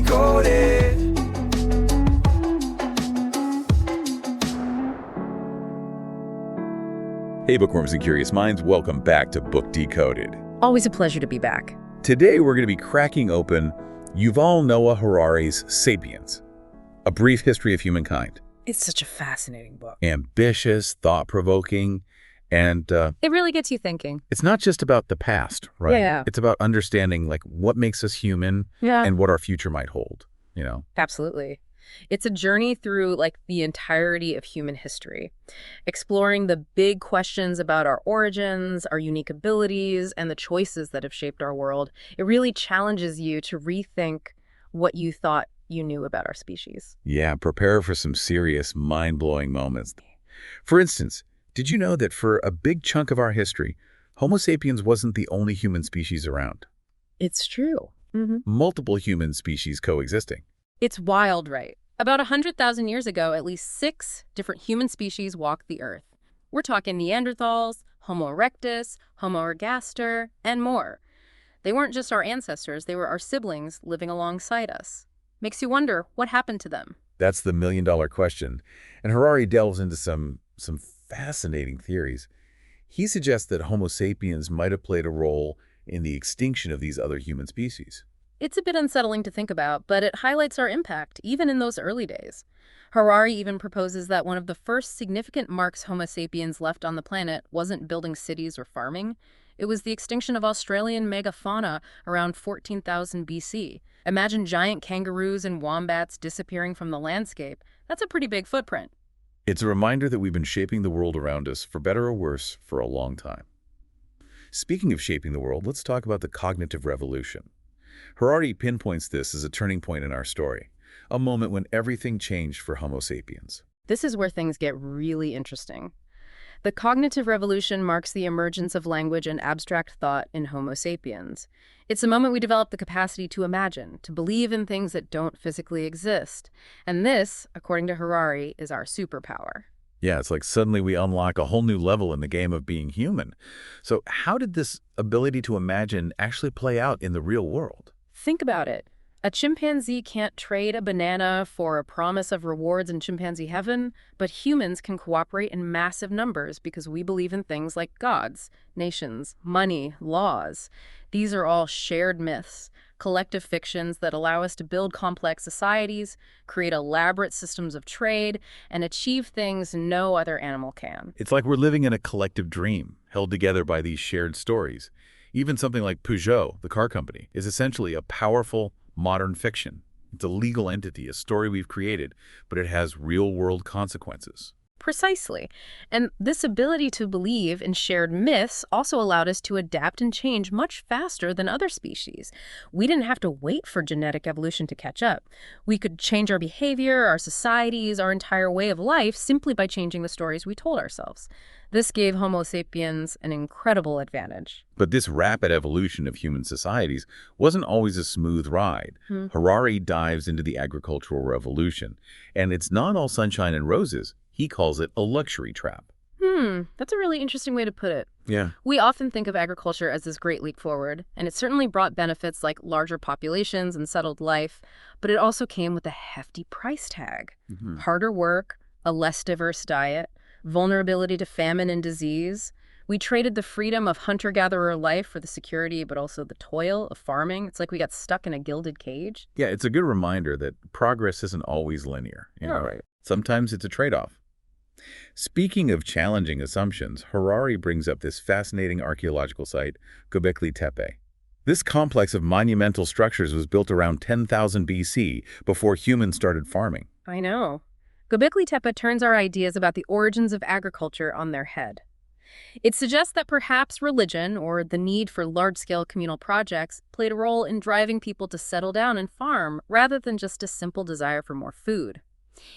Decoded. Hey, bookworms and curious minds, welcome back to Book Decoded. Always a pleasure to be back. Today we're going to be cracking open Yuval Noah Harari's Sapiens, A Brief History of Humankind. It's such a fascinating book. Ambitious, thought-provoking, and It really gets you thinking. it's not just about the past, right? Yeah. It's about understanding what makes us human Yeah. and what our future might hold, you know? Absolutely. It's a journey through the entirety of human history, exploring the big questions about our origins, our unique abilities, and the choices that have shaped our world. It really challenges you to rethink what you thought you knew about our species. Yeah, prepare for some serious, mind-blowing moments. For instance, did you know that for a big chunk of our history, Homo sapiens wasn't the only human species around? It's true. Multiple human species coexisting. It's wild, right? About 100,000 years ago, at least 6 different human species walked the Earth. We're talking Neanderthals, Homo erectus, Homo ergaster, and more. They weren't just our ancestors, they were our siblings living alongside us. Makes you wonder, what happened to them? That's the million-dollar question. And Harari delves into some fascinating theories. He suggests that Homo sapiens might have played a role in the extinction of these other human species. It's a bit unsettling to think about, but it highlights our impact, even in those early days. Harari even proposes that one of the first significant marks Homo sapiens left on the planet wasn't building cities or farming. It was the extinction of Australian megafauna around 14,000 BC. Imagine giant kangaroos and wombats disappearing from the landscape. That's a pretty big footprint. It's a reminder that we've been shaping the world around us, for better or worse, for a long time. Speaking of shaping the world, let's talk about the cognitive revolution. Harari pinpoints this as a turning point in our story, a moment when everything changed for Homo sapiens. This is where things get really interesting. The cognitive revolution marks the emergence of language and abstract thought in Homo sapiens. It's a moment we develop the capacity to imagine, to believe in things that don't physically exist. And this, according to Harari, is our superpower. Yeah, it's like suddenly we unlock a whole new level in the game of being human. So how did this ability to imagine actually play out in the real world? Think about it. A chimpanzee can't trade a banana for a promise of rewards in chimpanzee heaven, but humans can cooperate in massive numbers because we believe in things like gods, nations, money, laws. These are all shared myths, collective fictions that allow us to build complex societies, create elaborate systems of trade, and achieve things no other animal can. It's like we're living in a collective dream, held together by these shared stories. Even something like Peugeot, the car company, is essentially a powerful, modern fiction. It's a legal entity, a story we've created, but it has real-world consequences. Precisely. And this ability to believe in shared myths also allowed us to adapt and change much faster than other species. We didn't have to wait for genetic evolution to catch up. We could change our behavior, our societies, our entire way of life simply by changing the stories we told ourselves. This gave Homo sapiens an incredible advantage. But this rapid evolution of human societies wasn't always a smooth ride. Harari dives into the agricultural revolution, and it's not all sunshine and roses. He calls it a luxury trap. That's a really interesting way to put it. Yeah. We often think of agriculture as this great leap forward, and it certainly brought benefits like larger populations and settled life, but it also came with a hefty price tag. Harder work, a less diverse diet, vulnerability to famine and disease. We traded the freedom of hunter-gatherer life for the security, but also the toil of farming. It's like we got stuck in a gilded cage. Yeah, it's a good reminder that progress isn't always linear. Right. Sometimes it's a trade-off. Speaking of challenging assumptions, Harari brings up this fascinating archaeological site, Göbekli Tepe. This complex of monumental structures was built around 10,000 BC, before humans started farming. I know. Göbekli Tepe turns our ideas about the origins of agriculture on their head. It suggests that perhaps religion, or the need for large-scale communal projects, played a role in driving people to settle down and farm, rather than just a simple desire for more food.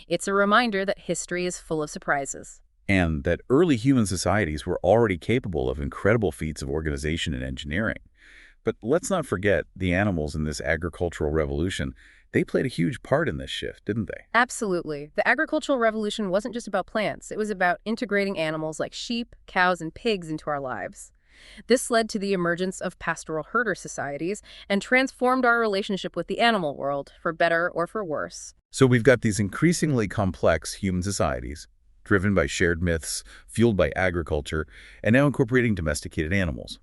It's a reminder that history is full of surprises. And that early human societies were already capable of incredible feats of organization and engineering. But let's not forget the animals in this agricultural revolution. They played a huge part in this shift, didn't they? Absolutely. The agricultural revolution wasn't just about plants. It was about integrating animals like sheep, cows, and pigs into our lives. This led to the emergence of pastoral herder societies and transformed our relationship with the animal world, for better or for worse. So we've got these increasingly complex human societies, driven by shared myths, fueled by agriculture, and now incorporating domesticated animals.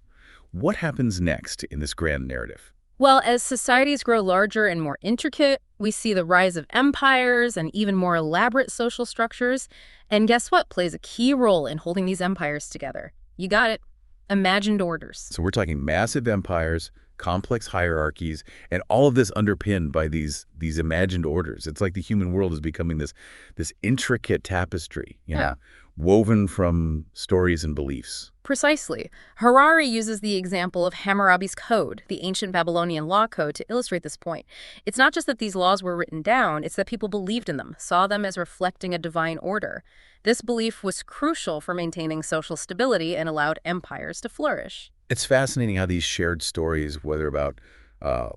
What happens next in this grand narrative? Well, as societies grow larger and more intricate, we see the rise of empires and even more elaborate social structures. And guess what plays a key role in holding these empires together? You got it. Imagined orders. So we're talking massive empires, complex hierarchies, and all of this underpinned by these imagined orders. It's like the human world is becoming this intricate tapestry, Yeah. woven from stories and beliefs. Precisely. Harari uses the example of Hammurabi's Code, the ancient Babylonian law code, to illustrate this point. It's not just that these laws were written down, it's that people believed in them, saw them as reflecting a divine order. This belief was crucial for maintaining social stability and allowed empires to flourish. It's fascinating how these shared stories, whether about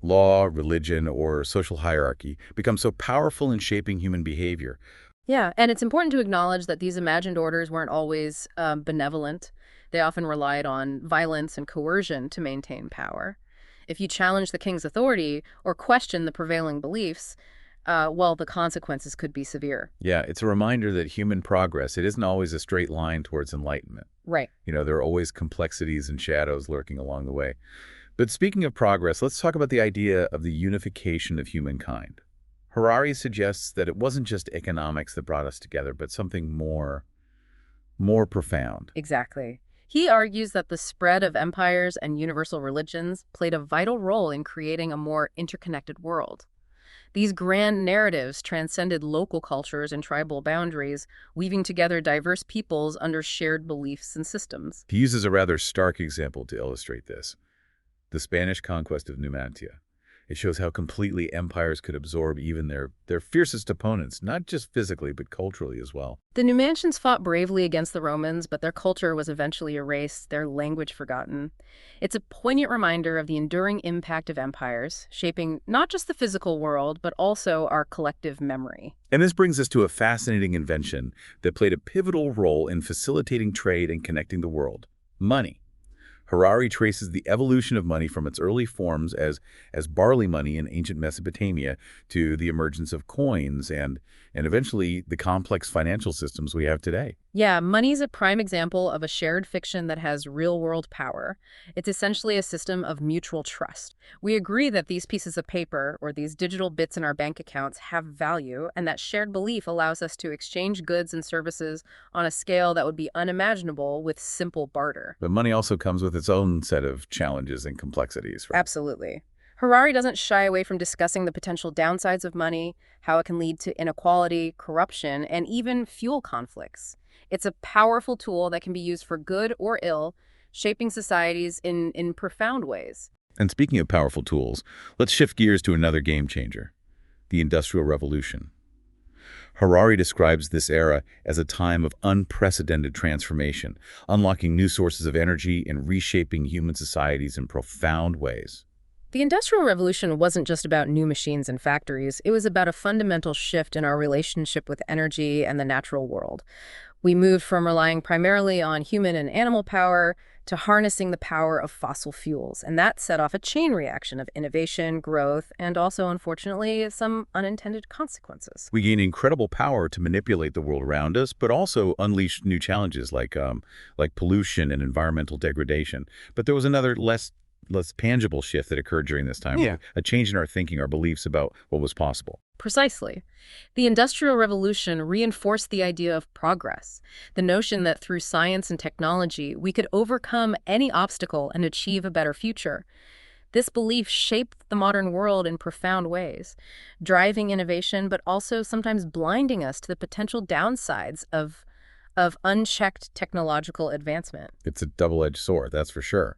law, religion, or social hierarchy, become so powerful in shaping human behavior. Yeah, and it's important to acknowledge that these imagined orders weren't always benevolent. They often relied on violence and coercion to maintain power. If you challenge the king's authority or question the prevailing beliefs, well, the consequences could be severe. Yeah, it's a reminder that human progress, it isn't always a straight line towards enlightenment. Right. There are always complexities and shadows lurking along the way. But speaking of progress, let's talk about the idea of the unification of humankind. Harari suggests that it wasn't just economics that brought us together, but something more profound. Exactly. He argues that the spread of empires and universal religions played a vital role in creating a more interconnected world. These grand narratives transcended local cultures and tribal boundaries, weaving together diverse peoples under shared beliefs and systems. He uses a rather stark example to illustrate this: the Spanish conquest of Numantia. It shows how completely empires could absorb even their fiercest opponents, not just physically, but culturally as well. The Numantians fought bravely against the Romans, but their culture was eventually erased, their language forgotten. It's a poignant reminder of the enduring impact of empires, shaping not just the physical world, but also our collective memory. And this brings us to a fascinating invention that played a pivotal role in facilitating trade and connecting the world: money. Harari traces the evolution of money from its early forms as barley money in ancient Mesopotamia to the emergence of coins and eventually the complex financial systems we have today. Yeah, money's a prime example of a shared fiction that has real-world power. It's essentially a system of mutual trust. We agree that these pieces of paper, or these digital bits in our bank accounts, have value, and that shared belief allows us to exchange goods and services on a scale that would be unimaginable with simple barter. But money also comes with its own set of challenges and complexities, right? Absolutely. Harari doesn't shy away from discussing the potential downsides of money, how it can lead to inequality, corruption, and even fuel conflicts. It's a powerful tool that can be used for good or ill, shaping societies in profound ways. And speaking of powerful tools, let's shift gears to another game changer: the Industrial Revolution. Harari describes this era as a time of unprecedented transformation, unlocking new sources of energy and reshaping human societies in profound ways. The Industrial Revolution wasn't just about new machines and factories. It was about a fundamental shift in our relationship with energy and the natural world. We moved from relying primarily on human and animal power to harnessing the power of fossil fuels, and that set off a chain reaction of innovation, growth, and also, unfortunately, some unintended consequences. We gain incredible power to manipulate the world around us, but also unleash new challenges like pollution and environmental degradation. But there was another less tangible shift that occurred during this time. Yeah. A change in our thinking, our beliefs about what was possible. Precisely. The Industrial Revolution reinforced the idea of progress, the notion that through science and technology, we could overcome any obstacle and achieve a better future. This belief shaped the modern world in profound ways, driving innovation, but also sometimes blinding us to the potential downsides of unchecked technological advancement. It's a double-edged sword, that's for sure.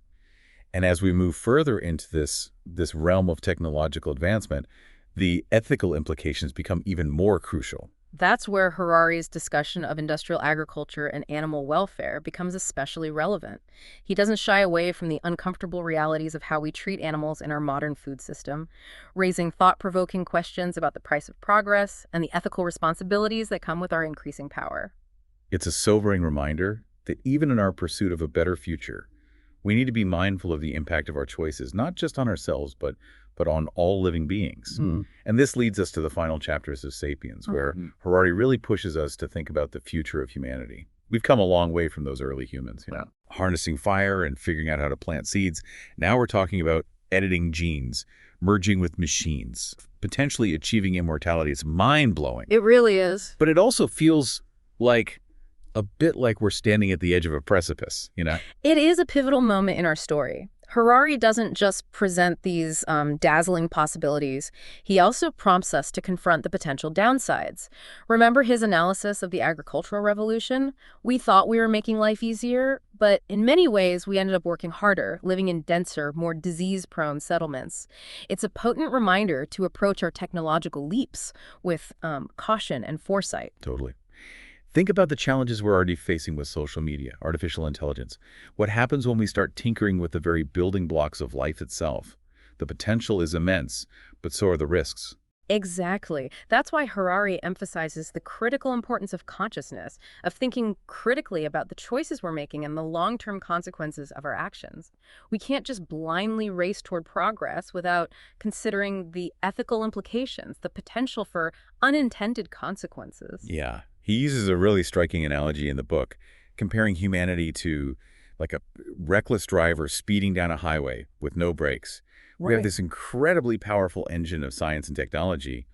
And as we move further into this realm of technological advancement, the ethical implications become even more crucial. That's where Harari's discussion of industrial agriculture and animal welfare becomes especially relevant. He doesn't shy away from the uncomfortable realities of how we treat animals in our modern food system, raising thought-provoking questions about the price of progress and the ethical responsibilities that come with our increasing power. It's a sobering reminder that even in our pursuit of a better future, We need to be mindful of the impact of our choices, not just on ourselves, but on all living beings. And this leads us to the final chapters of Sapiens, where Harari really pushes us to think about the future of humanity. We've come a long way from those early humans, harnessing fire and figuring out how to plant seeds. Now we're talking about editing genes, merging with machines, potentially achieving immortality. It's mind-blowing. It really is. But it also feels like a bit like we're standing at the edge of a precipice. It is a pivotal moment in our story. Harari doesn't just present these dazzling possibilities. He also prompts us to confront the potential downsides. Remember his analysis of the agricultural revolution? We thought we were making life easier, but in many ways we ended up working harder, living in denser, more disease-prone settlements. It's a potent reminder to approach our technological leaps with caution and foresight. Totally. Think about the challenges we're already facing with social media, artificial intelligence. What happens when we start tinkering with the very building blocks of life itself? The potential is immense, but so are the risks. Exactly. That's why Harari emphasizes the critical importance of consciousness, of thinking critically about the choices we're making and the long-term consequences of our actions. We can't just blindly race toward progress without considering the ethical implications, the potential for unintended consequences. Yeah. He uses a really striking analogy in the book, comparing humanity to like a reckless driver speeding down a highway with no brakes. We have this incredibly powerful engine of science and technology,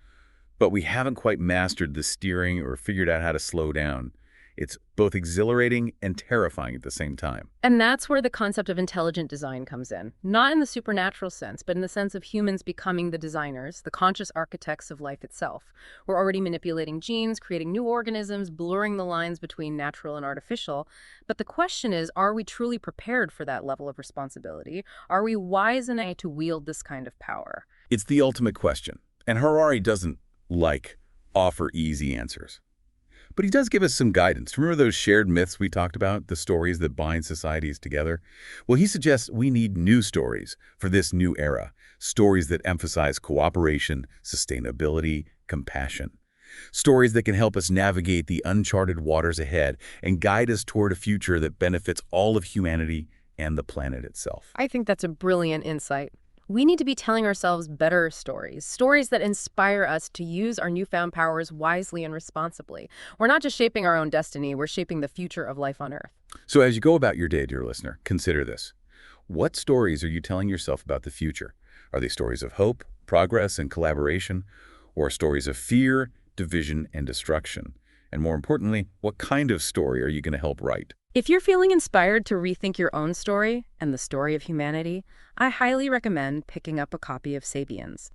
but we haven't quite mastered the steering or figured out how to slow down. It's both exhilarating and terrifying at the same time. And that's where the concept of intelligent design comes in. Not in the supernatural sense, but in the sense of humans becoming the designers, the conscious architects of life itself. We're already manipulating genes, creating new organisms, blurring the lines between natural and artificial. But the question is, are we truly prepared for that level of responsibility? Are we wise enough to wield this kind of power? It's the ultimate question. And Harari doesn't, offer easy answers. But he does give us some guidance. Remember those shared myths we talked about, the stories that bind societies together? Well, he suggests we need new stories for this new era, stories that emphasize cooperation, sustainability, compassion. Stories that can help us navigate the uncharted waters ahead and guide us toward a future that benefits all of humanity and the planet itself. I think that's a brilliant insight. We need to be telling ourselves better stories, stories that inspire us to use our newfound powers wisely and responsibly. We're not just shaping our own destiny, we're shaping the future of life on Earth. So as you go about your day, dear listener, consider this. What stories are you telling yourself about the future? Are they stories of hope, progress, and collaboration, or stories of fear, division, and destruction? And more importantly, what kind of story are you going to help write? If you're feeling inspired to rethink your own story and the story of humanity, I highly recommend picking up a copy of Sapiens.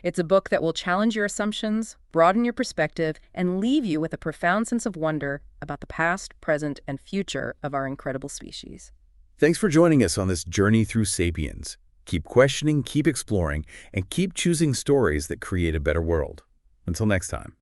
It's a book that will challenge your assumptions, broaden your perspective, and leave you with a profound sense of wonder about the past, present, and future of our incredible species. Thanks for joining us on this journey through Sapiens. Keep questioning, keep exploring, and keep choosing stories that create a better world. Until next time.